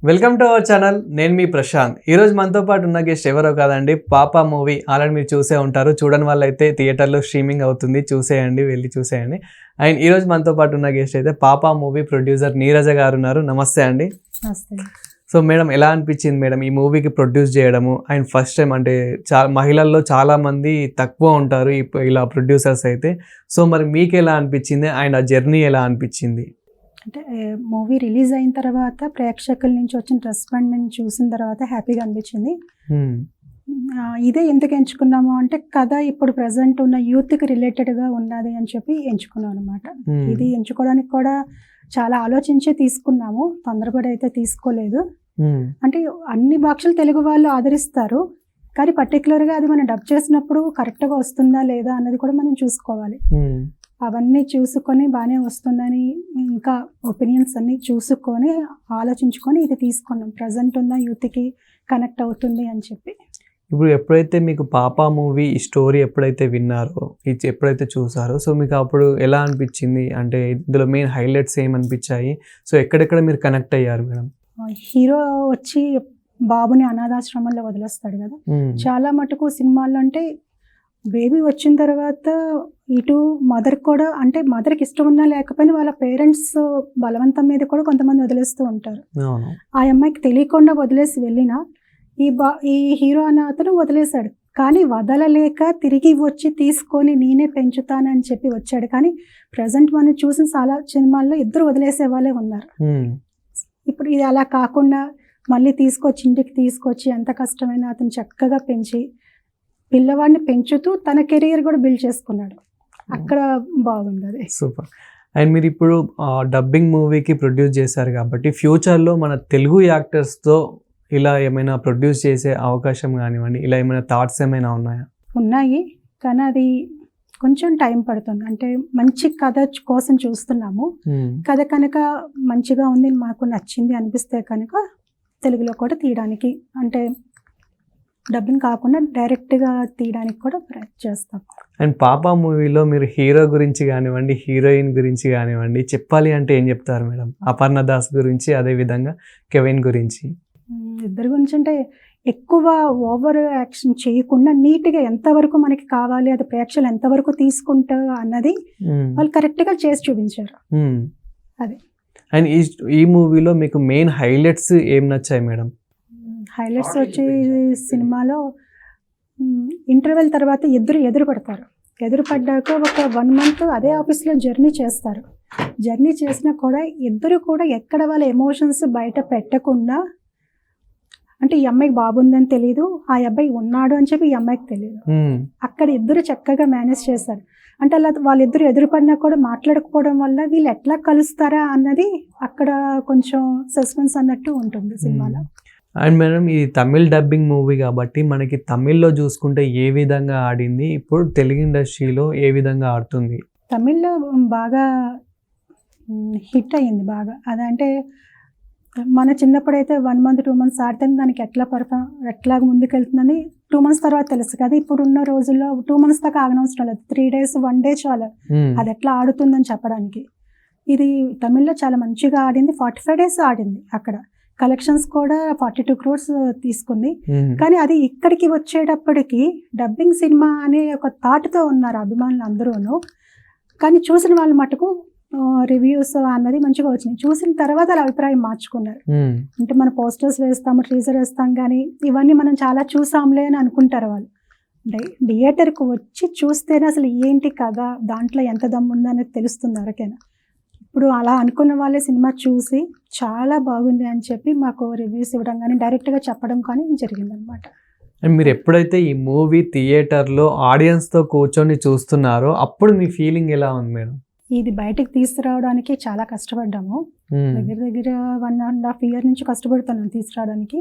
Welcome to our channel. నేను మీ ప్రశాంత్. ఈరోజు మనతో పాటు ఉన్న గెస్ట్ ఎవరో కాదండి, పాపా మూవీ ఆల్రెడీ మీరు చూసే ఉంటారు. చూడని వాళ్ళైతే థియేటర్లో స్ట్రీమింగ్ అవుతుంది, చూసేయండి, వెళ్ళి చూసేయండి. అండ్ ఈరోజు మనతో పాటు ఉన్న గెస్ట్ అయితే పాపా మూవీ ప్రొడ్యూసర్ నీరజ గారు ఉన్నారు. నమస్తే అండి. నమస్తే. సో మేడం, ఎలా అనిపించింది మేడం ఈ మూవీకి ప్రొడ్యూస్ చేయడము? అండ్ ఫస్ట్ టైం అంటే మహిళల్లో చాలామంది తక్కువ ఉంటారు ఇలా ప్రొడ్యూసర్స్ అయితే. సో మరి మీకు ఎలా అనిపించింది అండ్ ఆ జర్నీ ఎలా అనిపించింది? అంటే మూవీ రిలీజ్ అయిన తర్వాత ప్రేక్షకుల నుంచి వచ్చిన రెస్పాండ్ చూసిన తర్వాత హ్యాపీగా అనిపించింది. ఇదే ఎందుకు ఎంచుకున్నాము అంటే కథ ఇప్పుడు ప్రజెంట్ ఉన్న యూత్కి రిలేటెడ్గా ఉన్నది అని చెప్పి ఎంచుకున్నాం అనమాట. ఇది ఎంచుకోవడానికి కూడా చాలా ఆలోచించే తీసుకున్నాము, తొందరపడి అయితే తీసుకోలేదు. అంటే అన్ని భాషలు తెలుగు వాళ్ళు ఆదరిస్తారు, కానీ పర్టికులర్గా అది మనం డబ్ చేసినప్పుడు కరెక్ట్గా వస్తుందా లేదా అన్నది కూడా మనం చూసుకోవాలి. అవన్నీ చూసుకొని బాగానే వస్తుందని ఇంకా ఒపీనియన్స్ అన్నీ చూసుకొని ఆలోచించుకొని ఇది తీసుకున్నాం, ప్రజెంట్ ఉన్న యూత్కి కనెక్ట్ అవుతుంది అని చెప్పి. ఇప్పుడు ఎప్పుడైతే మీకు పాపా మూవీ ఈ స్టోరీ ఎప్పుడైతే విన్నారో, ఇది ఎప్పుడైతే చూసారో, సో మీకు అప్పుడు ఎలా అనిపించింది? అంటే ఇందులో మెయిన్ హైలైట్స్ ఏమనిపించాయి? సో ఎక్కడెక్కడ మీరు కనెక్ట్ అయ్యారు మేడం? హీరో వచ్చి బాబుని అనాథాశ్రమంలో వదిలేస్తాడు కదా. చాలా మటుకు సినిమాల్లో అంటే బేబీ వచ్చిన తర్వాత ఇటు మదర్ కూడా, అంటే మదర్కి ఇష్టం ఉన్నా లేకపోయినా వాళ్ళ పేరెంట్స్ బలవంతం మీద కూడా కొంతమంది వదిలేస్తూ ఉంటారు. ఆ అమ్మాయికి తెలియకుండా వదిలేసి వెళ్ళిన ఈ హీరో అన్న అతను వదిలేశాడు, కానీ వదలలేక తిరిగి వచ్చి తీసుకొని నేనే పెంచుతానని చెప్పి వచ్చాడు. కానీ ప్రజెంట్ మనం చూసిన చాలా సినిమాల్లో ఇద్దరు వదిలేసే వాళ్ళే ఉన్నారు. ఇప్పుడు ఇది అలా కాకుండా మళ్ళీ ఇంటికి తీసుకొచ్చి ఎంత కష్టమైనా అతను చక్కగా పెంచి పిల్లవాడిని పెంచుతూ తన కెరీర్ కూడా బిల్డ్ చేసుకున్నాడు. అక్కడ బాగుంది అది. సూపర్. అండ్ మీరు ఇప్పుడు డబ్బింగ్ మూవీకి ప్రొడ్యూస్ చేశారు కాబట్టి ఫ్యూచర్లో మన తెలుగు యాక్టర్స్తో ఇలా ఏమైనా ప్రొడ్యూస్ చేసే అవకాశం కానివ్వండి, ఇలా ఏమైనా థాట్స్ ఏమైనా ఉన్నాయా? ఉన్నాయి, కానీ అది కొంచెం టైం పడుతుంది. అంటే మంచి కథ కోసం చూస్తున్నాము. కథ కనుక మంచిగా ఉంది, మాకు నచ్చింది అనిపిస్తే కనుక తెలుగులో కూడా తీయడానికి, అంటే డబ్బింగ్ కాకుండా డైరెక్ట్గా తీయడానికి కూడా ప్రయత్నం చేస్తాం. అండ్ పాపా మూవీలో మీరు హీరో గురించి కానివ్వండి, హీరోయిన్ గురించి కానివ్వండి చెప్పాలి అంటే ఏం చెప్తారు మేడం? అపర్ణ దాస్ గురించి, అదేవిధంగా కెవిన్ గురించి. ఇద్దరి గురించి అంటే ఎక్కువ ఓవర్ యాక్షన్ చేయకుండా నీట్గా ఎంతవరకు మనకి కావాలి, అది ప్రేక్షకులు ఎంతవరకు తీసుకుంటారు అన్నది వాళ్ళు కరెక్ట్గా చేసి చూపించారు. అది. అండ్ ఈ మూవీలో మీకు మెయిన్ హైలైట్స్ ఏం నచ్చాయి మేడం? హైలైట్స్ వచ్చి సినిమాలో ఇంటర్వెల్ తర్వాత ఎదురు పడతారు. ఎదురు పడ్డాక ఒక 1 month అదే ఆఫీస్లో జర్నీ చేస్తారు. జర్నీ చేసినా కూడా ఇద్దరు కూడా ఎక్కడ వాళ్ళ ఎమోషన్స్ బయట పెట్టకుండా, అంటే ఈ అమ్మాయికి బాబు ఉందని తెలియదు, ఆ అబ్బాయి ఉన్నాడు అని చెప్పి ఈ అమ్మాయికి తెలియదు. అక్కడ ఇద్దరు చక్కగా మేనేజ్ చేశారు. అంటే అలా వాళ్ళిద్దరు ఎదురుపడినా కూడా మాట్లాడకపోవడం వల్ల వీళ్ళు ఎట్లా కలుస్తారా అన్నది అక్కడ కొంచెం సస్పెన్స్ అన్నట్టు ఉంటుంది సినిమాలో. అండ్ మేడం, ఇది తమిళ్ డబ్బింగ్ మూవీ కాబట్టి మనకి తమిళ్లో చూసుకుంటే ఏ విధంగా ఆడింది, ఇప్పుడు తెలుగు ఇండస్ట్రీలో ఏ విధంగా ఆడుతుంది? తమిళ్లో బాగా హిట్ అయ్యింది బాగా. అదంటే మన చిన్నప్పుడైతే 1 month 2 months ఆడితే దానికి ఎట్లా ముందుకెళ్తుందని 2 months తర్వాత తెలుసు కదా. ఇప్పుడున్న రోజుల్లో 2 months దాకా ఆగనవసరం లేదు, 3 days 1 day చాలు అది ఎట్లా ఆడుతుందని చెప్పడానికి. ఇది తమిళ్లో చాలా మంచిగా ఆడింది. 45 days ఆడింది. అక్కడ కలెక్షన్స్ కూడా 42 crores తీసుకుంది. కానీ అది ఇక్కడికి వచ్చేటప్పటికి డబ్బింగ్ సినిమా అనే ఒక థాట్తో ఉన్నారు అభిమానులు అందరూను. కానీ చూసిన వాళ్ళ మటుకు రివ్యూస్ అన్నది మంచిగా వచ్చినాయి. చూసిన తర్వాత వాళ్ళ అభిప్రాయం మార్చుకున్నారు. అంటే మన పోస్టర్స్ వేస్తాము, టీజర్ వేస్తాం, కానీ ఇవన్నీ మనం చాలా చూసాంలే అని అనుకుంటారు వాళ్ళు. థియేటర్కి వచ్చి చూస్తేనే అసలు ఏంటి కదా, దాంట్లో ఎంత దమ్ము ఉందనేది తెలుస్తుంది ఎవరికైనా. ఇప్పుడు అలా అనుకున్న వాళ్ళే సినిమా చూసి చాలా బాగుంది అని చెప్పి మాకు రివ్యూస్ ఇవ్వడం కానీ డైరెక్ట్గా చెప్పడం కానీ జరిగిందనమాట. అండ్ మీరు ఎప్పుడైతే ఈ మూవీ థియేటర్లో ఆడియన్స్తో కూర్చొని చూస్తున్నారో అప్పుడు మీ ఫీలింగ్ ఎలా ఉంది మేడం? ఇది బయటకు తీసుకురావడానికి చాలా కష్టపడ్డాము. దగ్గర 1.5 year నుంచి కష్టపడుతున్నాం తీసుకురావడానికి.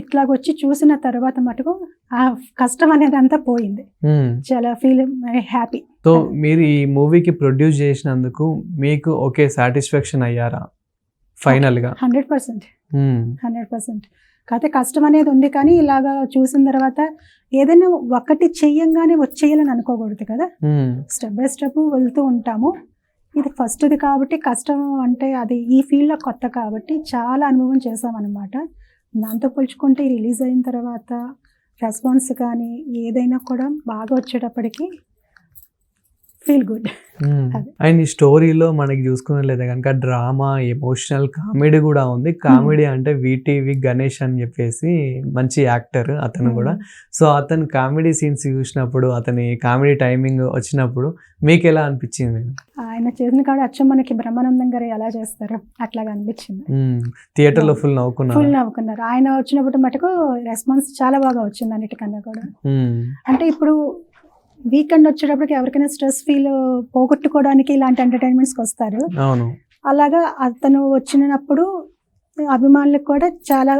ఇట్లాగొచ్చి చూసిన తర్వాత మటుకు ఆ కష్టం అనేది అంతా పోయింది. చాలా హ్యాపీ. సో మీరు ఈ మూవీకి ప్రొడ్యూస్ చేసినందుకు మీకు ఓకే సాటిస్ఫాక్షన్ అయ్యారా ఫైనల్గా? 100%. 100%. కాకపోతే కష్టం అనేది ఉంది, కానీ ఇలాగా చూసిన తర్వాత ఏదైనా ఒకటి చెయ్యంగానే వచ్చేయాలని అనుకోకూడదు కదా. స్టెప్ బై స్టెప్ వెళ్తూ ఉంటాము. ఇది ఫస్ట్ది కాబట్టి కష్టం అంటే అది ఈ ఫీల్డ్లో కొత్త కాబట్టి చాలా అనుభవం చేసామన్నమాట. దాంతో పోల్చుకుంటే రిలీజ్ అయిన తర్వాత రెస్పాన్స్ కానీ ఏదైనా కూడా బాగా వచ్చేటప్పటికి ఫీల్ గుడ్. అండ్ ఈ స్టోరీలో మనకి చూసుకున్నట్లయితే కనుక డ్రామా, ఎమోషనల్, కామెడీ కూడా ఉంది. కామెడీ అంటే వీటీవి గణేష్ అని చెప్పేసి మంచి యాక్టర్ అతను కూడా. సో అతను కామెడీ సీన్స్ చూసినప్పుడు, అతని కామెడీ టైమింగ్ వచ్చినప్పుడు మీకు ఎలా అనిపించింది? ఆయన చేసిన కాడ అచ్చం మనకి బ్రహ్మానందం గారు ఎలా చేస్తారో అట్లాగా అనిపించింది. థియేటర్లో ఫుల్ ఫుల్ నవ్వుకున్నారు. ఆయన వచ్చినప్పుడు మటుకు రెస్పాన్స్ చాలా బాగా వచ్చింది అన్నిటికన్నా కూడా. అంటే ఇప్పుడు వీకెండ్ వచ్చేటప్పటికి ఎవరికైనా స్ట్రెస్ ఫీల్ పోగొట్టుకోవడానికి ఇలాంటి ఎంటర్టైన్మెంట్స్కి వస్తారు. అలాగా అతను వచ్చినప్పుడు అభిమానులకు కూడా చాలా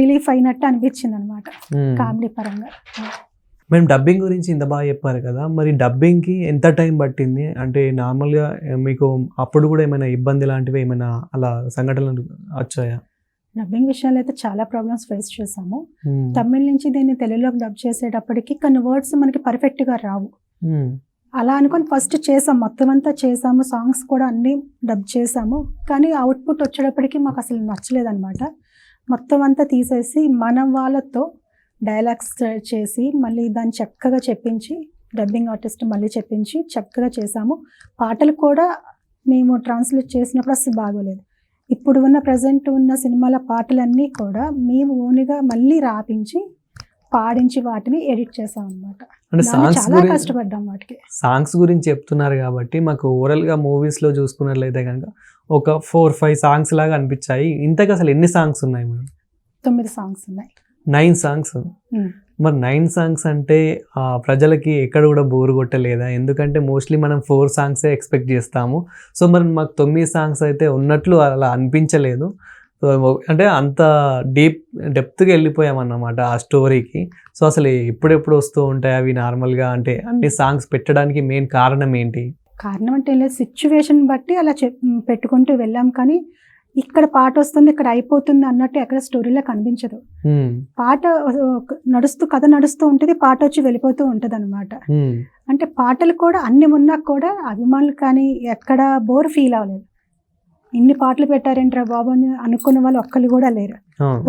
రిలీఫ్ అయినట్టు అనిపించింది అనమాట కామెడీ పరంగా. మేము డబ్బింగ్ గురించి ఇంత బాగా చెప్పారు కదా, మరి డబ్బింగ్కి ఎంత టైం పట్టింది? అంటే నార్మల్గా మీకు అప్పుడు కూడా ఏమైనా ఇబ్బంది లాంటివి ఏమైనా అలా సంఘటనలు వచ్చాయా? డబ్బింగ్ విషయాలు అయితే చాలా ప్రాబ్లమ్స్ ఫేస్ చేసాము. తమిళ నుంచి దీన్ని తెలుగులోకి డబ్ చేసేటప్పటికి కొన్ని వర్డ్స్ మనకి పర్ఫెక్ట్గా రావు. అలా అనుకొని ఫస్ట్ చేసాం, మొత్తం అంతా చేసాము, సాంగ్స్ కూడా అన్నీ డబ్ చేసాము. కానీ అవుట్పుట్ వచ్చేటప్పటికి మాకు అసలు నచ్చలేదన్నమాట. మొత్తం అంతా తీసేసి మన వాళ్ళతో డైలాగ్స్ చేసి మళ్ళీ దాన్ని చక్కగా చెప్పించి డబ్బింగ్ ఆర్టిస్ట్ మళ్ళీ చెప్పించి చక్కగా చేసాము. పాటలు కూడా మేము ట్రాన్స్లేట్ చేసినప్పుడు అసలు బాగోలేదు. ఇప్పుడు ఉన్న ప్రజెంట్ ఉన్న సినిమాల పాటలన్నీ కూడా మేము ఓన్గా మళ్ళీ రాపించి పాడించి వాటిని ఎడిట్ చేసాం అనమాట. చాలా కష్టపడ్డాం వాటికి. సాంగ్స్ గురించి చెప్తున్నారు కాబట్టి మాకు ఓవరాల్గా మూవీస్లో చూసుకున్నట్లయితే కనుక ఒక 4-5 సాంగ్స్ లాగా అనిపించాయి. ఇంతకు అసలు ఎన్ని సాంగ్స్ ఉన్నాయి మేడం? 9 సాంగ్స్ ఉన్నాయి. 9 సాంగ్స్. మరి 9 సాంగ్స్ అంటే ప్రజలకి ఎక్కడ కూడా బోర్ కొట్టలేదా? ఎందుకంటే మోస్ట్లీ మనం 4 సాంగ్సే ఎక్స్పెక్ట్ చేస్తాము. సో మరి మాకు 9 సాంగ్స్ అయితే ఉన్నట్లు అలా అనిపించలేదు. సో అంటే అంత డెప్త్గా వెళ్ళిపోయామన్నమాట ఆ స్టోరీకి. సో అసలు ఎప్పుడెప్పుడు వస్తూ ఉంటాయి అవి నార్మల్గా? అంటే అన్ని సాంగ్స్ పెట్టడానికి మెయిన్ కారణం ఏంటి? కారణం అంటే లేదు, సిచ్యువేషన్ బట్టి అలా పెట్టుకుంటూ వెళ్ళాం. కానీ ఇక్కడ పాట వస్తుంది, ఇక్కడ అయిపోతుంది అన్నట్టు ఎక్కడ స్టోరీలో కనిపించదు. పాట నడుస్తూ కథ నడుస్తూ ఉంటుంది, పాట వచ్చి వెళ్ళిపోతూ ఉంటుంది అనమాట. అంటే పాటలు కూడా అన్ని ఉన్నా కూడా అభిమానులు కానీ ఎక్కడ బోర్ ఫీల్ అవ్వలేదు. ఇన్ని పాటలు పెట్టారేంట్రా బాబు అని అనుకున్న వాళ్ళు ఒక్కళ్ళు కూడా లేరు.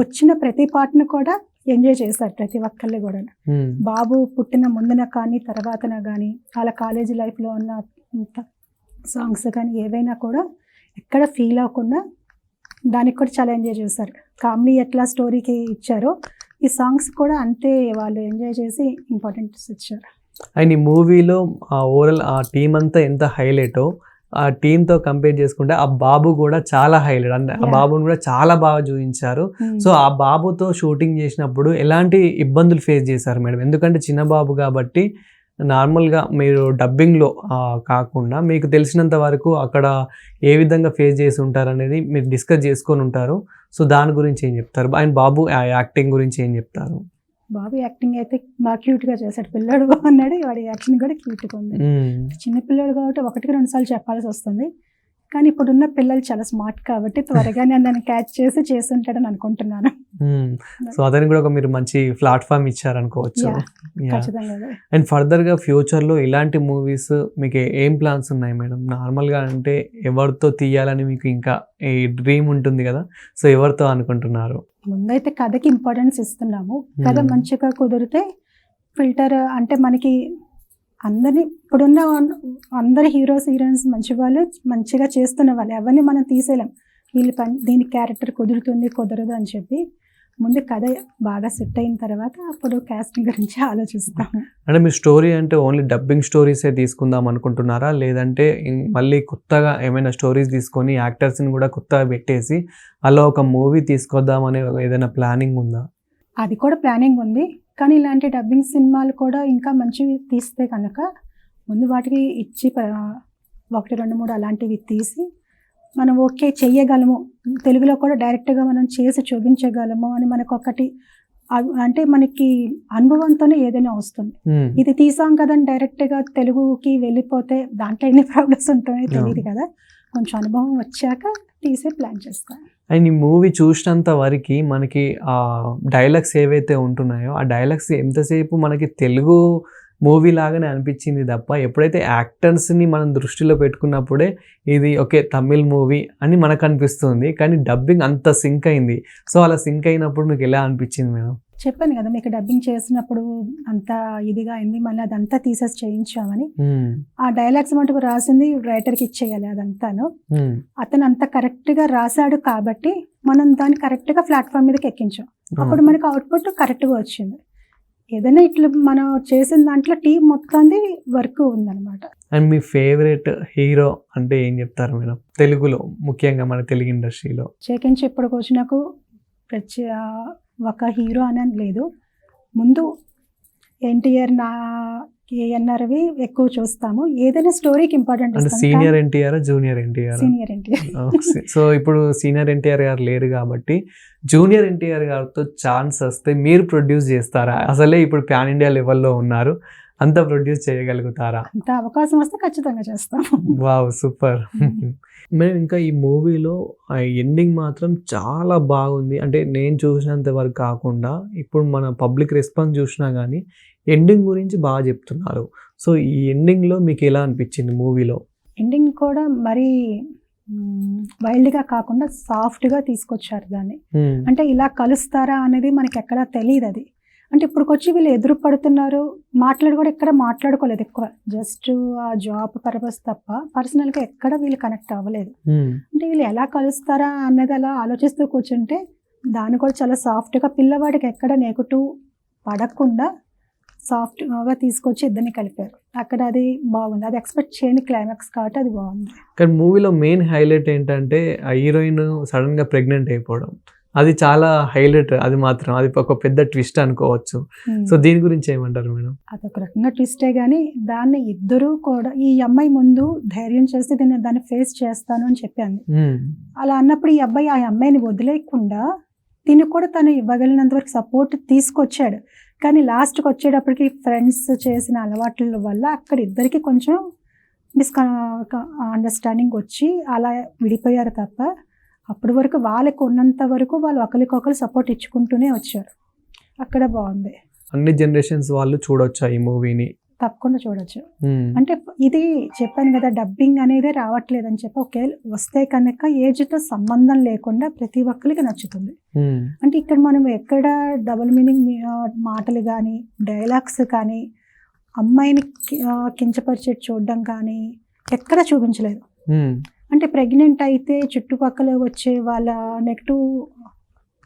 వచ్చిన ప్రతి పాటను కూడా ఎంజాయ్ చేశారు ప్రతి ఒక్కళ్ళు కూడా. బాబు పుట్టిన ముందున కానీ తర్వాతన కానీ వాళ్ళ కాలేజీ లైఫ్లో ఉన్న సాంగ్స్ కానీ ఏవైనా కూడా ఎక్కడ ఫీల్ అవ్వకుండా దానికి కూడా చాలా ఎంజాయ్ చేశారు. కామెడీ ఎట్లా స్టోరీకి ఇచ్చారో ఈ సాంగ్స్ కూడా అంతే వాళ్ళు ఎంజాయ్ చేసి ఇంపార్టెన్స్ ఇచ్చారు. అండ్ ఈ మూవీలో ఓవరాల్ ఆ టీం అంతా ఎంత హైలైటో ఆ టీంతో కంపేర్ చేసుకుంటే ఆ బాబు కూడా చాలా హైలైట్. అంటే ఆ బాబుని కూడా చాలా బాగా చూపించారు. సో ఆ బాబుతో షూటింగ్ చేసినప్పుడు ఎలాంటి ఇబ్బందులు ఫేస్ చేశారు మేడం? ఎందుకంటే చిన్న బాబు కాబట్టి నార్మల్గా మీరు డబ్బింగ్లో కాకుండా మీకు తెలిసినంత వరకు అక్కడ ఏ విధంగా ఫేస్ చేసి ఉంటారు అనేది మీరు డిస్కస్ చేసుకొని ఉంటారు. సో దాని గురించి ఏం చెప్తారు? అండ్ బాబు యాక్టింగ్ గురించి ఏం చెప్తారు? బాబు యాక్టింగ్ అయితే బాగా క్యూట్గా చేశాడు. పిల్లాడు అన్నాడు, వాడి యాక్షన్ కూడా క్యూట్గా ఉంది. చిన్న పిల్లాడు కాబట్టి 1-2 సార్లు చెప్పాల్సి వస్తుంది. కానీ ఇప్పుడున్న పిల్లలు చాలా స్మార్ట్ కాబట్టి త్వరగానే దాన్ని క్యాచ్ చేసి చేస్తుంటాడని అనుకుంటున్నాను. సో అతనికి కూడా మీరు మంచి ప్లాట్ఫామ్ ఇచ్చారనుకోవచ్చు. అండ్ ఫర్దర్గా ఫ్యూచర్లో ఇలాంటి మూవీస్ మీకు ఏం ప్లాన్స్ ఉన్నాయి మేడం? నార్మల్గా అంటే ఎవరితో తీయాలని మీకు ఇంకా ఈ డ్రీమ్ ఉంటుంది కదా, సో ఎవరితో అనుకుంటున్నారు? ముందైతే కథకి ఇంపార్టెన్స్ ఇస్తున్నాము. కథ మంచిగా కుదిరితే ఫిల్టర్ అంటే మనకి అందరినీ ఇప్పుడున్న అందరి హీరోస్ హీరోయిన్స్ మంచి వాళ్ళు మంచిగా చేస్తున్న వాళ్ళు ఎవరిని మనం తీసేయలేం. వీళ్ళు దీని క్యారెక్టర్ కుదురుతుంది కుదరదు అని చెప్పి ముందు కథ బాగా సెట్ అయిన తర్వాత అప్పుడు కాస్టింగ్ గురించి ఆలోచిస్తాము. అంటే మీ స్టోరీ అంటే ఓన్లీ డబ్బింగ్ స్టోరీసే తీసుకుందాం అనుకుంటున్నారా, లేదంటే మళ్ళీ కొత్తగా ఏమైనా స్టోరీస్ తీసుకొని యాక్టర్స్ని కూడా కొత్తగా పెట్టేసి అలా ఒక మూవీ తీసుకొద్దాం అనే ఏదైనా ప్లానింగ్ ఉందా? అది కూడా ప్లానింగ్ ఉంది. కానీ ఇలాంటి డబ్బింగ్ సినిమాలు కూడా ఇంకా మంచివి తీస్తే కనుక ముందు వాటికి ఇచ్చి 1-2-3 అలాంటివి తీసి మనం ఓకే చెయ్యగలము, తెలుగులో కూడా డైరెక్ట్గా మనం చేసి చూపించగలము అని మనకు ఒకటి అంటే మనకి అనుభవంతోనే ఏదైనా వస్తుంది. ఇది తీసాం కదండి డైరెక్ట్గా తెలుగుకి వెళ్ళిపోతే దాంట్లో ఎన్ని ప్రాబ్లమ్స్ ఉంటాయో తెలియదు కదా. కొంచెం అనుభవం వచ్చాక తీసే ప్లాన్ చేస్తాను. అండ్ ఈ మూవీ చూసినంత వరకు మనకి ఆ డైలాగ్స్ ఏవైతే ఉంటున్నాయో ఆ డైలాగ్స్ ఎంతసేపు మనకి తెలుగు మూవీ లాగానే అనిపించింది తప్ప ఎప్పుడైతే యాక్టర్స్ని మనం దృష్టిలో పెట్టుకున్నప్పుడే ఇది ఓకే తమిళ్ మూవీ అని మనకు అనిపిస్తుంది, కానీ డబ్బింగ్ అంత సింక్ అయింది. సో అలా సింక్ అయినప్పుడు మీకు ఎలా అనిపించింది మేడం? చెప్పాను కదా మీకు డబ్బింగ్ చేసినప్పుడు అంత ఇదిగా అయింది, మళ్ళీ అదంతా తీసేసి చేయించామని. ఆ డైలాగ్స్ మటుకు రాసింది రైటర్కి ఇచ్చేయాలి అదంతాను. అతను అంత కరెక్ట్గా రాశాడు కాబట్టి మనం దాన్ని కరెక్ట్గా ప్లాట్ఫామ్ మీదకి ఎక్కించాం. అప్పుడు మనకు అవుట్పుట్ కరెక్ట్గా వచ్చింది. ఏదైనా ఇట్లా మనం చేసిన దాంట్లో టీం మొత్తాన్ని వర్క్ ఉందన్నమాట. అండ్ మీ ఫేవరెట్ హీరో అంటే ఏం చెప్తారు మేడం? తెలుగులో ముఖ్యంగా మన తెలుగు ఇండస్ట్రీలో చేకించి ఇప్పటికి వచ్చి నాకు ఒక హీరో అని లేదు. ముందు ఎన్టీఆర్ నా ఏఎన్ఆర్వి ఎక్కువ చూస్తాము. ఏదైనా స్టోరీకి ఇంపార్టెంట్ అంటే senior NTR junior NTR? Senior NTR. So ఇప్పుడు సీనియర్ ఎన్టీఆర్ గారు లేరు కాబట్టి జూనియర్ ఎన్టీఆర్ గారితో ఛాన్స్ వస్తే మీరు ప్రొడ్యూస్ చేస్తారా? అసలే ఇప్పుడు పాన్ ఇండియా లెవెల్లో ఉన్నారు, అంత ప్రొడ్యూస్ చేయగలుగుతారా? అంత అవకాశం వస్తే ఖచ్చితంగా చేస్తాం. Wow super. మేము ఇంకా ఈ మూవీలో ఎండింగ్ మాత్రం చాలా బాగుంది. అంటే నేను చూసినంత వరకు కాకుండా ఇప్పుడు మన పబ్లిక్ రెస్పాన్స్ చూసినా కానీ ఎండింగ్ గురించి బాగా చెప్తున్నారు. సో ఈ ఎండింగ్లో మీకు ఎలా అనిపించింది మూవీలో? ఎండింగ్ కూడా మరీ వైల్డ్గా కాకుండా సాఫ్ట్గా తీసుకొచ్చారు దాన్ని. అంటే ఇలా కలుస్తారా అనేది మనకి ఎక్కడా తెలియదు. అది అంటే ఇప్పుడుకొచ్చి వీళ్ళు ఎదురు పడుతున్నారు, కూడా ఎక్కడ మాట్లాడుకోలేదు ఎక్కువ, జస్ట్ ఆ జాబ్ పర్పస్ తప్ప పర్సనల్గా ఎక్కడ వీళ్ళు కనెక్ట్ అవ్వలేదు. అంటే వీళ్ళు ఎలా కలుస్తారా అన్నది అలా ఆలోచిస్తూ కూర్చుంటే దాన్ని కూడా చాలా సాఫ్ట్గా పిల్లవాడికి ఎక్కడ నెగటివ్ పడకుండా సాఫ్ట్గా తీసుకొచ్చి ఇద్దరిని కలిపారు. అక్కడ అది బాగుంది. అది ఎక్స్పెక్ట్ చేయని క్లైమాక్స్ కాబట్టి అది బాగుంది. కానీ మూవీలో మెయిన్ హైలైట్ ఏంటంటే ఆ హీరోయిన్ సడన్గా ప్రెగ్నెంట్ అయిపోవడం, అది చాలా హైలైట్. అది మాత్రం అది ఒక పెద్ద ట్విస్ట్ అనుకోవచ్చు. సో దీని గురించి ఏమంటారు మేడం? అదొక రకంగా ట్విస్టే, కానీ దాన్ని ఇద్దరు కూడా ఈ అమ్మాయి ముందు ధైర్యం చేస్తే దాన్ని ఫేస్ చేస్తాను అని చెప్పాను. అలా అన్నప్పుడు ఈ అబ్బాయి ఆ అమ్మాయిని వదిలేయకుండా దీన్ని కూడా తను ఇవ్వగలిగినంత వరకు సపోర్ట్ తీసుకొచ్చాడు. కానీ లాస్ట్కి వచ్చేటప్పటికి ఫ్రెండ్స్ చేసిన అలవాట్ల వల్ల అక్కడ ఇద్దరికి కొంచెం అండర్స్టాండింగ్ వచ్చి అలా విడిపోయారు తప్ప అప్పటి వరకు వాళ్ళకు ఉన్నంత వరకు వాళ్ళు ఒకరికొకరు సపోర్ట్ ఇచ్చుకుంటూనే వచ్చారు. అక్కడ బాగుంది. అన్ని జనరేషన్స్ వాళ్ళు చూడొచ్చా ఈ మూవీని? తప్పకుండా చూడొచ్చు. అంటే ఇది చెప్పాను కదా, డబ్బింగ్ అనేది రావట్లేదు అని చెప్పి ఒకే వస్తే కనుక ఏజ్తో సంబంధం లేకుండా ప్రతి ఒక్కరికి నచ్చుతుంది. అంటే ఇక్కడ మనం ఎక్కడ డబుల్ మీనింగ్ మాటలు కానీ డైలాగ్స్ కానీ అమ్మాయిని కించపరిచేది చూడడం కానీ ఎక్కడ చూపించలేదు. అంటే ప్రెగ్నెంట్ అయితే చుట్టుపక్కల వచ్చే వాళ్ళ నెగిటివ్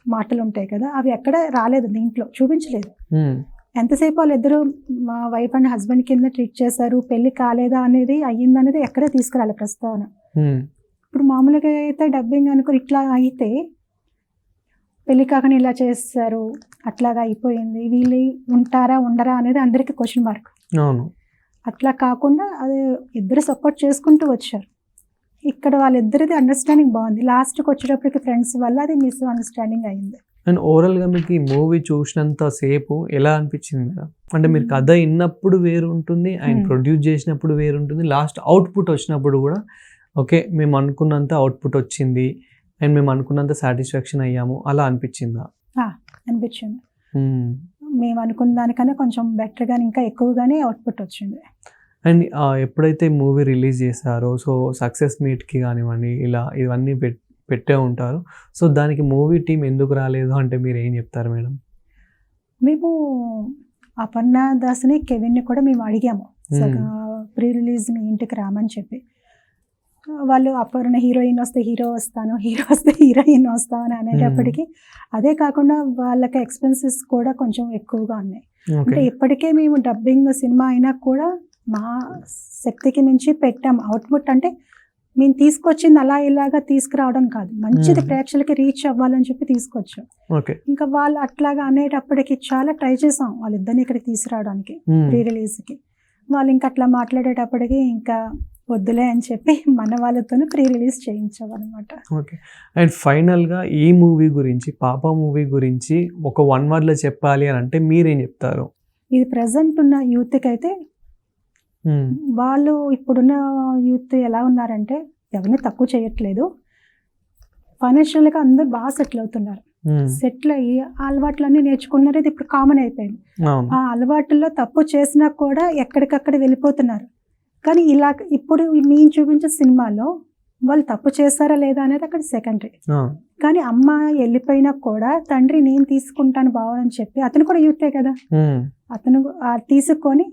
మాటలు ఉంటాయి కదా, అవి ఎక్కడ రాలేదు, దీంట్లో చూపించలేదు. ఎంతసేపు వాళ్ళిద్దరూ మా వైఫ్ అండ్ హస్బెండ్ కింద ట్రీట్ చేశారు, పెళ్లి కాలేదా అనేది అయ్యిందనేది ఎక్కడే తీసుకురాలి ప్రస్తావన. ఇప్పుడు మామూలుగా అయితే డబ్బింగ్ అనుకుని ఇట్లా అయితే పెళ్లి కాకని ఇలా చేస్తారు, అట్లాగా అయిపోయింది, వీళ్ళు ఉంటారా ఉండరా అనేది అందరికీ క్వశ్చన్ మార్క్. అట్లా కాకుండా అది ఇద్దరు సపోర్ట్ చేసుకుంటూ వచ్చారు. ఇక్కడ వాళ్ళిద్దరిది అండర్స్టాండింగ్ బాగుంది. లాస్ట్కి వచ్చేటప్పటికి ఫ్రెండ్స్ వల్ల అది మిస్ అండర్స్టాండింగ్ అయింది. అండ్ ఓవరాల్గా మీకు ఈ మూవీ చూసినంత సేపు ఎలా అనిపించింది మేడం? అంటే మీరు కథ విన్నప్పుడు వేరు ఉంటుంది, ఆయన ప్రొడ్యూస్ చేసినప్పుడు వేరు ఉంటుంది, లాస్ట్ అవుట్పుట్ వచ్చినప్పుడు కూడా ఓకే మేము అనుకున్నంత అవుట్పుట్ వచ్చింది అండ్ మేము అనుకున్నంత సాటిస్ఫాక్షన్ అయ్యాము అలా అనిపించిందా? అనిపించింది. మేము అనుకున్న దానికన్నా కొంచెం బెటర్గా ఇంకా ఎక్కువగానే అవుట్పుట్ వచ్చింది. అండ్ ఎప్పుడైతే మూవీ రిలీజ్ చేశారో సో సక్సెస్ మీట్కి కానివ్వండి ఇలా ఇవన్నీ పెట్టే ఉంటారు. సో దానికి మూవీ టీం ఎందుకు రాలేదు అంటే మీరు ఏం చెప్తారు మేడం? మేము అపర్ణ దాస్ని కెవిన్ని కూడా మేము అడిగాము ప్రీ రిలీజ్ మీ ఇంటికి రామని చెప్పి. వాళ్ళు అపర్ణ హీరోయిన్ వస్తే హీరో వస్తాను, హీరో వస్తే హీరోయిన్ వస్తామని అనేటప్పటికి అదే కాకుండా వాళ్ళకి ఎక్స్పెన్సెస్ కూడా కొంచెం ఎక్కువగా ఉన్నాయి. అంటే ఇప్పటికే మేము డబ్బింగ్ సినిమా అయినా కూడా మా శక్తికి మించి పెట్టాం. అవుట్పుట్ అంటే మేము తీసుకొచ్చింది అలా ఇలాగా తీసుకురావడం కాదు, మంచిది ప్రేక్షకులకి రీచ్ అవ్వాలని చెప్పి తీసుకొచ్చాం. ఇంకా వాళ్ళు అట్లాగా అనేటప్పటికి చాలా ట్రై చేసాం వాళ్ళిద్దరిని ఇక్కడికి తీసుకురావడానికి ప్రీ రిలీజ్కి. వాళ్ళు ఇంకా అట్లా మాట్లాడేటప్పటికి ఇంకా వద్దులే అని చెప్పి మన వాళ్ళతోనే ప్రీ రిలీజ్ చేయించాం అనమాట. ఓకే. అండ్ ఫైనల్గా ఈ మూవీ గురించి, పాప మూవీ గురించి ఒక 1 wordలో చెప్పాలి అని అంటే మీరేం చెప్తారు? ఇది ప్రజెంట్ ఉన్న యూత్కి అయితే వాళ్ళు ఇప్పుడున్న యూత్ ఎలా ఉన్నారంటే ఎవరిని తక్కువ చేయట్లేదు, ఫైనాన్షియల్గా అందరూ బాగా సెటిల్ అవుతున్నారు. సెటిల్ అయ్యి ఆ అలవాట్లన్నీ నేర్చుకున్నారు. ఇది ఇప్పుడు కామన్ అయిపోయింది. అవును. ఆ అలవాటుల్లో తప్పు చేసినా కూడా ఎక్కడికక్కడ వెళ్ళిపోతున్నారు. కానీ ఇలా ఇప్పుడు మేము చూపించే సినిమాలో వాళ్ళు తప్పు చేస్తారా లేదా అనేది అక్కడ సెకండరీ. అవును. కానీ అమ్మ వెళ్ళిపోయినా కూడా తండ్రి నేను తీసుకుంటాను బావని చెప్పి, అతను కూడా యూతే కదా, అతను తీసుకొని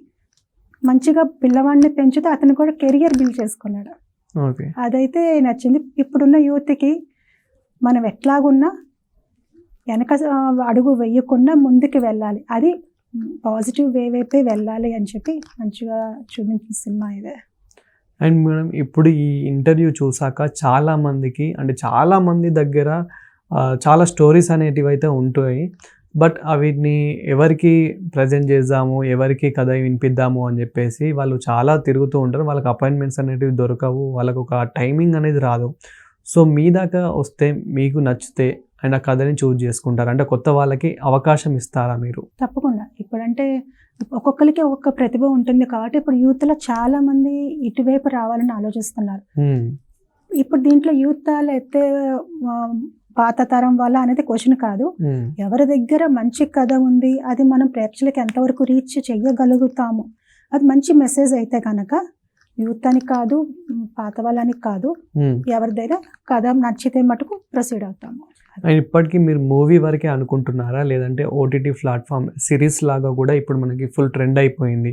మంచిగా పిల్లవాడిని పెంచుతూ అతను కూడా కెరియర్ బిల్డ్ చేసుకున్నాడు. ఓకే. అదైతే నచ్చింది. ఇప్పుడున్న యూత్కి మనం ఎట్లాగున్నా వెనక అడుగు వేయకుండా ముందుకు వెళ్ళాలి, అది పాజిటివ్ వే వైపే వెళ్ళాలి అని చెప్పి మంచిగా చూపించిన సినిమా ఇదే. అండ్ మేడం ఇప్పుడు ఈ ఇంటర్వ్యూ చూసాక చాలా మంది దగ్గర చాలా స్టోరీస్ అనేటివి అయితే ఉంటాయి. బట్ వీటిని ఎవరికి ప్రజెంట్ చేద్దాము, ఎవరికి కథ వినిపిద్దాము అని చెప్పేసి వాళ్ళు చాలా తిరుగుతూ ఉంటారు. వాళ్ళకి అపాయింట్మెంట్స్ అనేటివి దొరకవు, వాళ్ళకు ఒక టైమింగ్ అనేది రాదు. సో మీ దాకా వస్తే మీకు నచ్చితే అండ్ ఆ కథని చూజ్ చేసుకుంటారు, అంటే కొత్త వాళ్ళకి అవకాశం ఇస్తారా మీరు? తప్పకుండా. ఇప్పుడంటే ఒక్కొక్కరికి ఒక్కొక్క ప్రతిభ ఉంటుంది కాబట్టి ఇప్పుడు యూత్లో చాలా మంది ఇటువైపు రావాలని ఆలోచిస్తున్నారు. ఇప్పుడు దీంట్లో యూత్ అయితే పాత తరం వల్ల అనేది క్వశ్చన్ కాదు. ఎవరి దగ్గర మంచి కథ ఉంది, అది మనం ప్రేక్షకులకు ఎంతవరకు రీచ్ చెయ్యగలుగుతాము, అది మంచి మెసేజ్ అయితే కనుక యూత్ అని కాదు, పాత వాళ్ళని కాదు, ఎవరిదైనా కథ నచ్చితే మటుకు ప్రొసీడ్ అవుతాము. అండ్ ఇప్పటికీ మీరు మూవీ వరకే అనుకుంటున్నారా, లేదంటే ఓటీటీ ప్లాట్ఫామ్ సిరీస్ లాగా కూడా ఇప్పుడు మనకి ఫుల్ ట్రెండ్ అయిపోయింది.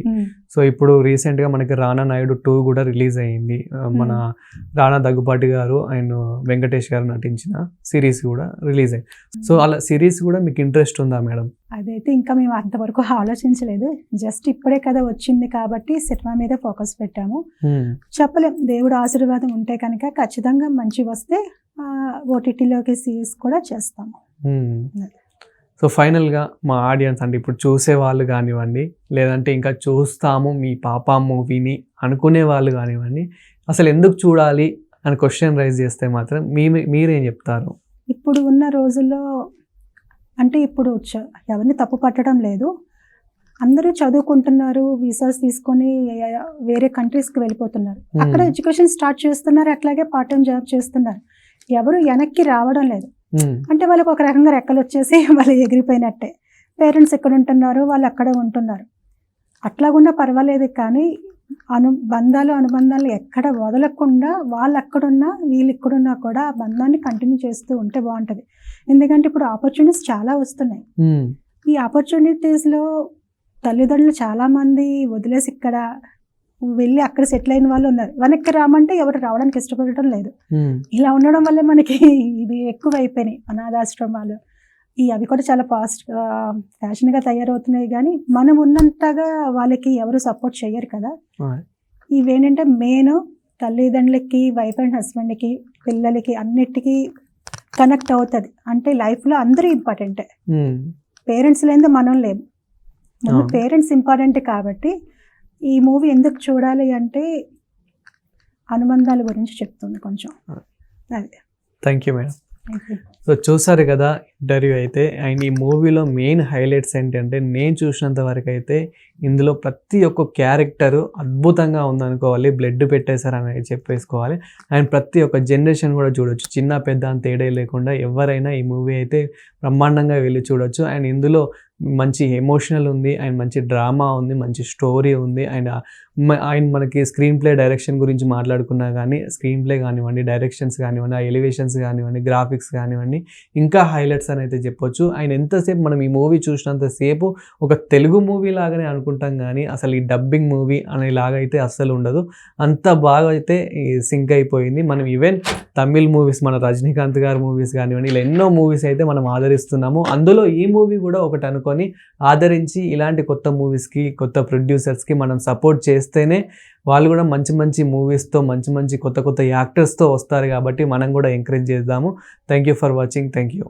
సో ఇప్పుడు రీసెంట్గా మనకి రానా నాయుడు 2 కూడా రిలీజ్ అయ్యింది. మన రానా దగ్గుపాటి గారు అండ్ వెంకటేష్ గారు నటించిన సిరీస్ కూడా రిలీజ్ అయ్యింది. సో అలా సిరీస్ కూడా మీకు ఇంట్రెస్ట్ ఉందా మేడం? అదైతే ఇంకా మేము అంతవరకు ఆలోచించలేదు. జస్ట్ ఇప్పుడే కదా వచ్చింది కాబట్టి సినిమా మీద ఫోకస్ పెట్టాము. చెప్పలేం, దేవుడు ఆశీర్వాదం ఉంటే కనుక ఖచ్చితంగా మంచి వస్తే ఓటీటీలోకి సిరీస్ కూడా చేస్తాము. సో ఫైనల్గా మా ఆడియన్స్, అంటే ఇప్పుడు చూసే వాళ్ళు కానివ్వండి, లేదంటే ఇంకా చూస్తాము మీ పాప మూవీని అనుకునే వాళ్ళు కానివ్వండి, అసలు ఎందుకు చూడాలి అని క్వశ్చన్ రైజ్ చేస్తే మాత్రం మీరేం చెప్తారు? ఇప్పుడు ఉన్న రోజుల్లో అంటే ఇప్పుడు ఎవరిని తప్పు పట్టడం లేదు, అందరూ చదువుకుంటున్నారు, వీసాస్ తీసుకొని వేరే కంట్రీస్కి వెళ్ళిపోతున్నారు, అక్కడ ఎడ్యుకేషన్ స్టార్ట్ చేస్తున్నారు, అట్లాగే పార్ట్ టైం జాబ్ చేస్తున్నారు, ఎవరు వెనక్కి రావడం లేదు. అంటే వాళ్ళకి ఒక రకంగా రెక్కలు వచ్చేసి వాళ్ళు ఎగిరిపోయినట్టే. పేరెంట్స్ ఎక్కడ ఉంటున్నారు, వాళ్ళు అక్కడ ఉంటున్నారు, అట్లాగున్నా పర్వాలేదు. కానీ అనుబంధాలు ఎక్కడ వదలకుండా వాళ్ళు అక్కడున్నా వీళ్ళు ఇక్కడున్నా కూడా ఆ బంధాన్ని కంటిన్యూ చేస్తూ ఉంటే బాగుంటుంది. ఎందుకంటే ఇప్పుడు ఆపర్చునిటీస్ చాలా వస్తున్నాయి. ఈ ఆపర్చునిటీస్లో తల్లిదండ్రులు చాలామంది వదిలేసి ఇక్కడ వెళ్ళి అక్కడ సెటిల్ అయిన వాళ్ళు ఉన్నారు. వెనక్కి రామంటే ఎవరు రావడానికి ఇష్టపడటం లేదు. ఇలా ఉండడం వల్ల మనకి ఇది ఎక్కువ అయిపోయినాయి అనాథాశ్రమాలు. అవి కూడా చాలా ఫ్యాషన్గా తయారవుతున్నాయి. కానీ మనం ఉన్నంతగా వాళ్ళకి ఎవరు సపోర్ట్ చేయరు కదా. ఇవేంటంటే మెయిన్ తల్లిదండ్రులకి, వైఫ్ అండ్ హస్బెండ్కి, పిల్లలకి అన్నిటికీ కనెక్ట్ అవుతుంది. అంటే లైఫ్లో అందరూ ఇంపార్టెంటే, పేరెంట్స్ లేనిదే మనం లేము. ముందు పేరెంట్స్ ఇంపార్టెంట్ కాబట్టి ఈ మూవీ ఎందుకు చూడాలి అంటే అనుబంధాల గురించి చెప్తుంది కొంచెం. అదే. Thank you madam. సో చూసారు కదా ఇంటర్వ్యూ అయితే. అండ్ ఈ మూవీలో మెయిన్ హైలైట్స్ ఏంటంటే నేను చూసినంత వరకు అయితే ఇందులో ప్రతి ఒక్క క్యారెక్టరు అద్భుతంగా ఉందనుకోవాలి, బ్లడ్ పెట్టేశారని చెప్పేసుకోవాలి. అండ్ ప్రతి ఒక్క జనరేషన్ కూడా చూడొచ్చు, చిన్న పెద్ద అని తేడా లేకుండా ఎవరైనా ఈ మూవీ అయితే బ్రహ్మాండంగా వెళ్ళి చూడొచ్చు. అండ్ ఇందులో మంచి ఎమోషనల్ ఉంది, అండ్ మంచి డ్రామా ఉంది, మంచి స్టోరీ ఉంది. అండ్ మనకి స్క్రీన్ ప్లే డైరెక్షన్ గురించి మాట్లాడుకున్నా కానీ స్క్రీన్ ప్లే కానివ్వండి, డైరెక్షన్స్ కానివ్వండి, ఆ ఎలివేషన్స్ కానివ్వండి, గ్రాఫిక్స్ కానివ్వండి, ఇంకా హైలైట్స్ అని అయితే చెప్పొచ్చు. అండ్ ఎంతసేపు మనం ఈ మూవీ చూసినంతసేపు ఒక తెలుగు మూవీ లాగానే అనుకుంటాం, కానీ అసలు ఈ డబ్బింగ్ మూవీ అనేలాగా అయితే అస్సలు ఉండదు. అంత బాగా అయితే సింక్ అయిపోయింది. మనం ఈవెన్ తమిళ్ మూవీస్, మన రజనీకాంత్ గారి మూవీస్ కానివ్వండి, ఇలా ఎన్నో మూవీస్ అయితే మనం ఆదరిస్తున్నాము. అందులో ఈ మూవీ కూడా ఒకటి అనుకొని ఆదరించి ఇలాంటి కొత్త మూవీస్కి, కొత్త ప్రొడ్యూసర్స్కి మనం సపోర్ట్ చేస్తేనే వాళ్ళు కూడా మంచి మంచి మూవీస్తో, మంచి మంచి కొత్త కొత్త యాక్టర్స్తో వస్తారు. కాబట్టి మనం కూడా ఎంకరేజ్ చేద్దాము. Thank you for watching. Thank you.